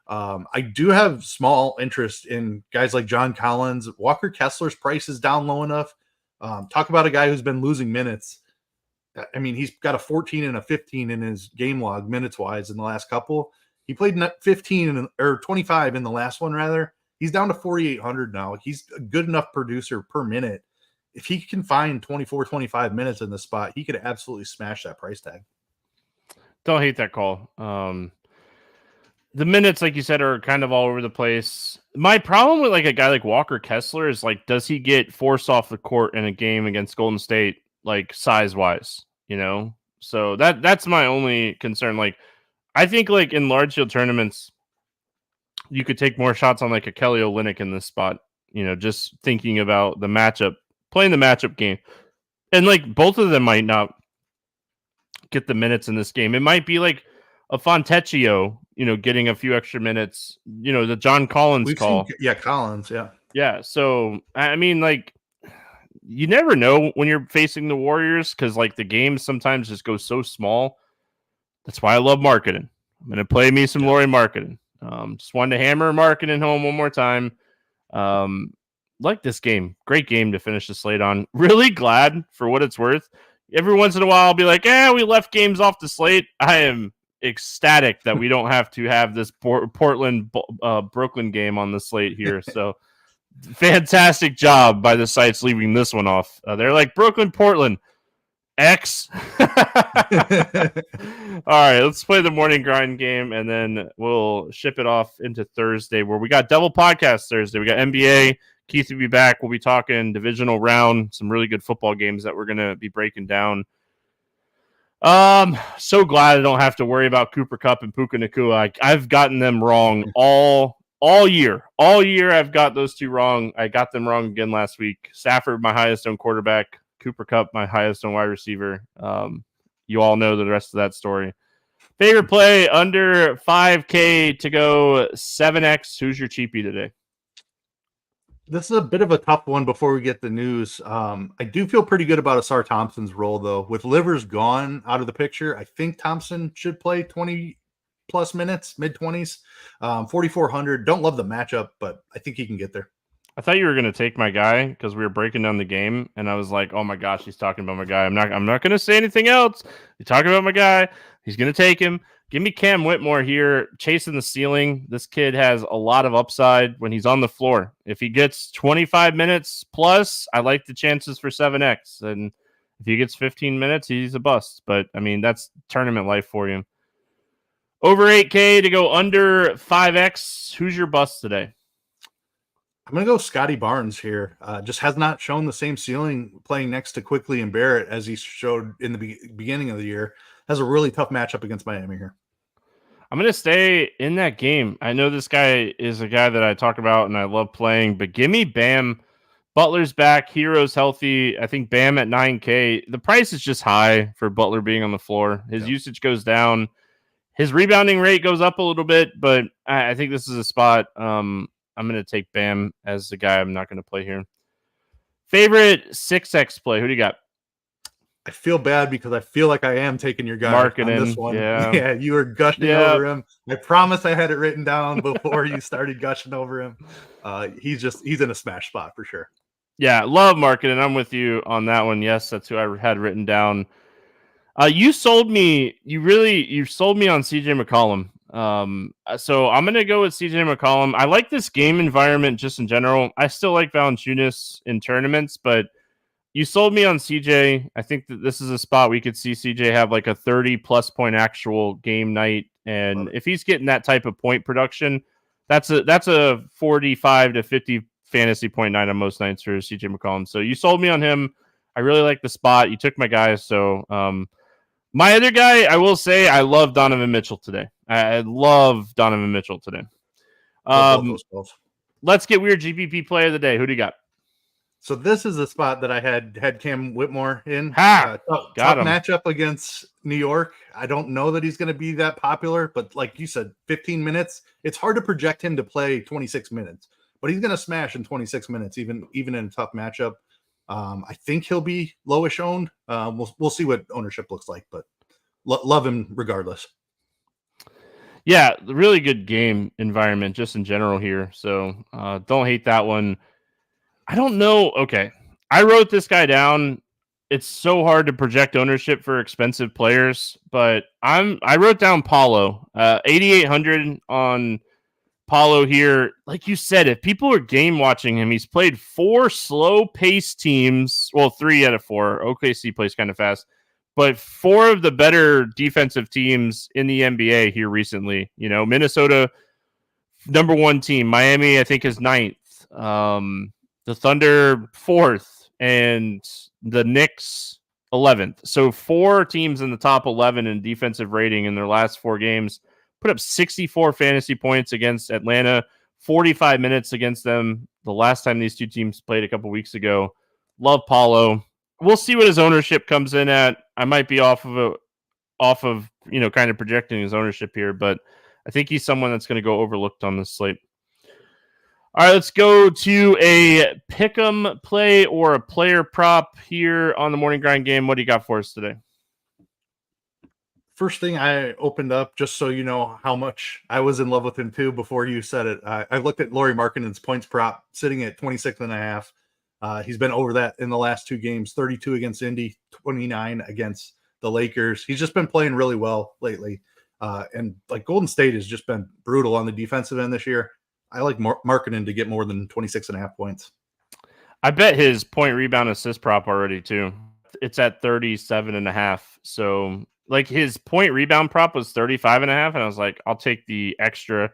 I do have small interest in guys like John Collins. Walker Kessler's price is down low enough. Talk about a guy who's been losing minutes. I mean, he's got a 14 and a 15 in his game log minutes-wise in the last couple. He played 15 or 25 in the last one, rather. He's down to 4,800 now. He's a good enough producer per minute. If he can find 24, 25 minutes in the spot, he could absolutely smash that price tag. Don't hate that call. The minutes, like you said, are kind of all over the place. My problem with like a guy like Walker Kessler is like, does he get forced off the court in a game against Golden State, like size-wise, So that's my only concern. Like, I think like in large field tournaments, you could take more shots on like a Kelly Olynyk in this spot, just thinking about the matchup, playing the matchup game. And like both of them might not get the minutes in this game. It might be like a Fontecchio, getting a few extra minutes, the John Collins call. Collins. Yeah. Yeah. So, I mean, like, you never know when you're facing the Warriors because like the games sometimes just go so small. That's why I love Markkanen. I'm going to play me some Lauri Markkanen. Just wanted to hammer Markkanen home one more time. Like this game. Great game to finish the slate on. Really glad for what it's worth. Every once in a while, I'll be like, we left games off the slate. I am ecstatic that we don't have to have this Portland Brooklyn game on the slate here. So fantastic job by the sites leaving this one off. They're like Brooklyn, Portland. X. All right, let's play the morning grind game, and then we'll ship it off into Thursday, where we got double podcast Thursday. We got NBA. Keith will be back. We'll be talking divisional round, some really good football games that we're going to be breaking down. So glad I don't have to worry about Cooper Kupp and Puka Nacua. I've gotten them wrong all year. All year I've got those two wrong. I got them wrong again last week. Stafford, my highest owned quarterback. Cooper Kupp, my highest owned wide receiver. You all know the rest of that story. Favorite play under 5K to go 7X. Who's your cheapie today? This is a bit of a tough one before we get the news. I do feel pretty good about Asar Thompson's role, though. With Livers gone out of the picture, I think Thompson should play 20 plus minutes, mid-20s, 4,400. Don't love the matchup, but I think he can get there. I thought you were going to take my guy because we were breaking down the game, and I was like, oh my gosh, he's talking about my guy. I'm not going to say anything else. He's talking about my guy. He's going to take him. Give me Cam Whitmore here, chasing the ceiling. This kid has a lot of upside when he's on the floor. If he gets 25 minutes plus, I like the chances for 7X. And If he gets 15 minutes, he's a bust. But, I mean, that's tournament life for you. Over 8K to go under 5X. Who's your bust today? I'm going to go Scotty Barnes here. Just has not shown the same ceiling playing next to Quickly and Barrett as he showed in the beginning of the year. Has a really tough matchup against Miami here. I'm going to stay in that game. I know this guy is a guy that I talk about and I love playing, but give me Bam. Butler's back. Hero's healthy. I think Bam at 9K. The price is just high for Butler being on the floor. His usage goes down. His rebounding rate goes up a little bit, but I think this is a spot. I'm going to take Bam as the guy I'm not going to play here. Favorite 6X play? Who do you got? I feel bad because I feel like I am taking your guy on this one. Yeah, you were gushing over him. I promise I had it written down before you started gushing over him. He's in a smash spot for sure. Yeah, love marketing. I'm with you on that one. Yes, that's who I had written down. You sold me. You sold me on CJ McCollum. So I'm gonna go with CJ McCollum. I like this game environment just in general. I still like Valanciunas in tournaments, but you sold me on CJ. I think that this is a spot we could see CJ have like a 30+ point actual game night, and if he's getting that type of point production, that's a 45 to 50 fantasy point night on most nights for CJ McCollum. So you sold me on him. I really like the spot. You took my guy. So my other guy, I will say, I love Donovan Mitchell today. I love Donovan Mitchell today. Let's get weird GPP player of the day. Who do you got? So this is the spot that I had Cam Whitmore in. Tough matchup against New York. I don't know that he's going to be that popular, but like you said, 15 minutes. It's hard to project him to play 26 minutes, but he's going to smash in 26 minutes, even in a tough matchup. I think he'll be lowish owned. We'll see what ownership looks like, but love him regardless. Yeah, really good game environment just in general here. So don't hate that one. I don't know. Okay. I wrote this guy down. It's so hard to project ownership for expensive players, but I wrote down Paulo, 8,800 on Paulo here. Like you said, if people are game watching him, he's played 4 slow pace teams. Well, 3 out of 4. OKC plays kind of fast, but 4 of the better defensive teams in the NBA here recently. You know, Minnesota, number 1 team. Miami, I think, is 9th. The Thunder 4th, and the Knicks 11th. So 4 teams in the top 11 in defensive rating in their last 4 games. Put up 64 fantasy points against Atlanta, 45 minutes against them the last time these 2 teams played a couple weeks ago. Love Paulo. We'll see what his ownership comes in at. I might be off of kind of projecting his ownership here, but I think he's someone that's going to go overlooked on this slate. All right, let's go to a pick'em play or a player prop here on the Morning Grind game. What do you got for us today? First thing I opened up, just so you know how much I was in love with him too before you said it. I looked at Lauri Markkanen's points prop sitting at 26.5. He's been over that in the last 2 games, 32 against Indy, 29 against the Lakers. He's just been playing really well lately. And like Golden State has just been brutal on the defensive end this year. I like Markkanen to get more than 26.5 points. I bet his point, rebound, assist prop already too. It's at 37.5. So like his point rebound prop was 35.5, and I was like, I'll take the extra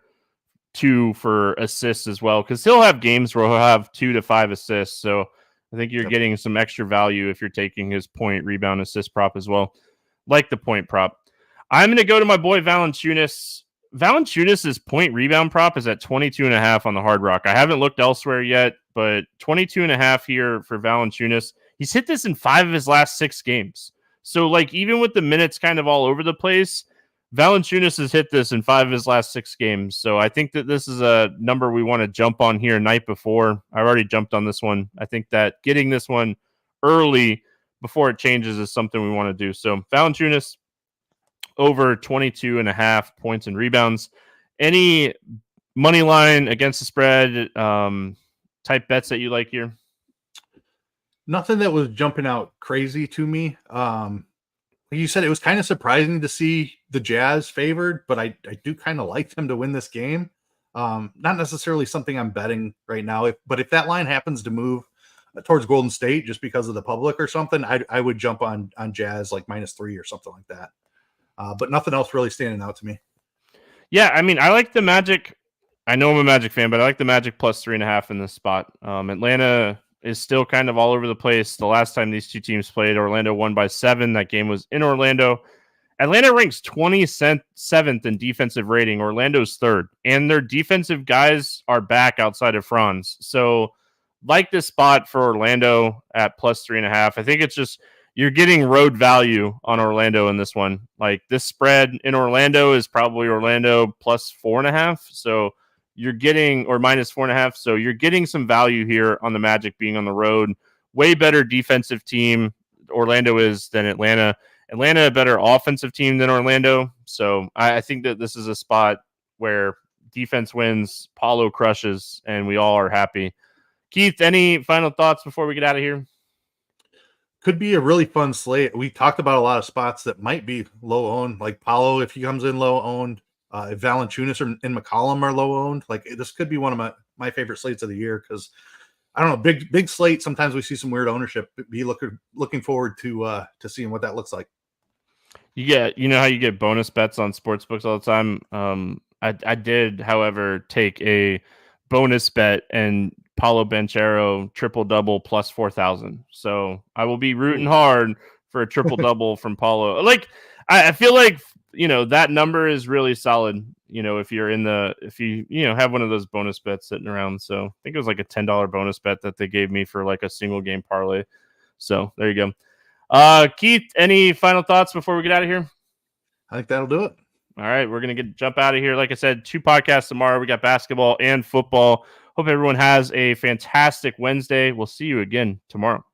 2 for assists as well, because he'll have games where he'll have 2 to 5 assists. So I think you're getting some extra value if you're taking his point, rebound, assist prop as well. Like the point prop. I'm going to go to my boy Valanciunas. Valanciunas' point rebound prop is at 22.5 on the Hard Rock. I haven't looked elsewhere yet, but 22.5 here for Valanciunas. He's hit this in 5 of his last 6 games. So, like, even with the minutes kind of all over the place, Valanciunas has hit this in 5 of his last 6 games. So I think that this is a number we want to jump on here night before. I already jumped on this one. I think that getting this one early before it changes is something we want to do. So Valanciunas over 22.5 points and rebounds. Any money line against the spread type bets that you like here? Nothing that was jumping out crazy to me. Like you said, it was kind of surprising to see the Jazz favored, but I do kind of like them to win this game. Not necessarily something I'm betting right now, but if that line happens to move, towards Golden State just because of the public or something, I would jump on Jazz like -3 or something like that. But nothing else really standing out to me. Yeah, I mean, I like the Magic. I know I'm a Magic fan, but I like the Magic plus 3.5 in this spot. Atlanta is still kind of all over the place. The last time these two teams played, Orlando won by 7. That game was in Orlando. Atlanta ranks 27th in defensive rating. Orlando's 3rd. And their defensive guys are back outside of Franz. So, like this spot for Orlando at plus 3.5. I think it's just you're getting road value on Orlando in this one. Like this spread in Orlando is probably Orlando plus 4.5. So you're getting, or minus 4.5. So you're getting some value here on the Magic being on the road. Way better defensive team Orlando is than Atlanta. Atlanta a better offensive team than Orlando. So I think that this is a spot where defense wins, Paulo crushes, and we all are happy. Keith, any final thoughts before we get out of here? Could be a really fun slate. We talked about a lot of spots that might be low owned, like Paulo if he comes in low owned, if Valanciunas and McCollum are low owned. Like this could be one of my favorite slates of the year because I don't know, big slate. Sometimes we see some weird ownership. Be looking forward to seeing what that looks like. You know how you get bonus bets on sports books all the time. I did, however, take a bonus bet and Paulo Banchero triple-double plus 4,000. So I will be rooting hard for a triple-double from Paulo. Like, I feel like, that number is really solid, if you're if you have one of those bonus bets sitting around. So I think it was like a $10 bonus bet that they gave me for like a single game parlay. So there you go. Keith, any final thoughts before we get out of here? I think that'll do it. All right, we're going to jump out of here. Like I said, 2 podcasts tomorrow. We got basketball and football. Hope everyone has a fantastic Wednesday. We'll see you again tomorrow.